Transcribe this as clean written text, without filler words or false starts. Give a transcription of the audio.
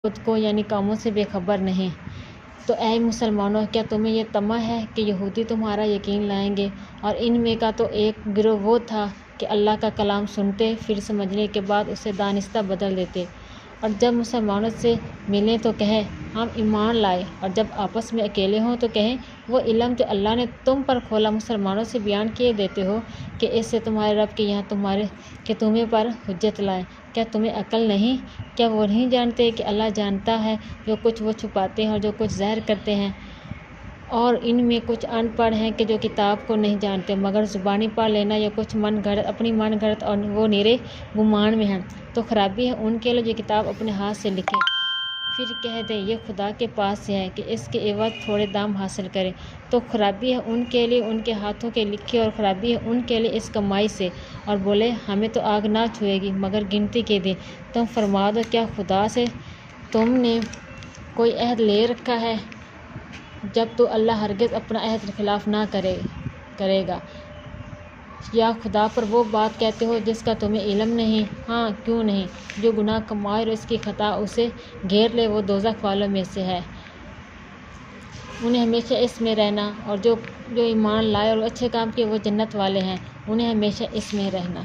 خود کو یعنی کاموں سے بے خبر نہیں۔ تو اے مسلمانوں، کیا تمہیں یہ طمع ہے کہ یہودی تمہارا یقین لائیں گے؟ اور ان میں کا تو ایک گروہ وہ تھا کہ اللہ کا کلام سنتے، پھر سمجھنے کے بعد اسے دانستہ بدل دیتے، اور جب مسلمانوں سے ملیں تو کہیں ہم ایمان لائے، اور جب آپس میں اکیلے ہوں تو کہیں وہ علم جو اللہ نے تم پر کھولا مسلمانوں سے بیان کیے دیتے ہو کہ اس سے تمہارے رب کے یہاں کہ تمہیں پر حجت لائیں۔ کیا تمہیں عقل نہیں؟ کیا وہ نہیں جانتے کہ اللہ جانتا ہے جو کچھ وہ چھپاتے ہیں اور جو کچھ ظاہر کرتے ہیں؟ اور ان میں کچھ ان پڑھ ہیں کہ جو کتاب کو نہیں جانتے مگر زبانی پڑھ لینا، یا کچھ اپنی من گھڑت، اور وہ نرے گمان میں ہیں۔ تو خرابی ہے ان کے لیے جو کتاب اپنے ہاتھ سے لکھے، پھر کہہ دیں یہ خدا کے پاس سے ہے کہ اس کے عوض تھوڑے دام حاصل کرے۔ تو خرابی ہے ان کے لیے ان کے ہاتھوں کے لکھے، اور خرابی ہے ان کے لیے اس کمائی سے، اور بولے ہمیں تو آگ نہ چھوئے گی مگر گنتی کے دن۔ تم فرما دو کیا خدا سے تم نے کوئی عہد لے رکھا ہے؟ جب تو اللہ ہرگز اپنا عہد خلاف نہ کرے گا۔ یا خدا پر وہ بات کہتے ہو جس کا تمہیں علم نہیں؟ ہاں کیوں نہیں، جو گناہ کمائے اور اس کی خطا اسے گھیر لے وہ دوزخ والوں میں سے ہے، انہیں ہمیشہ اس میں رہنا، اور جو ایمان لائے اور اچھے کام کیے وہ جنت والے ہیں، انہیں ہمیشہ اس میں رہنا۔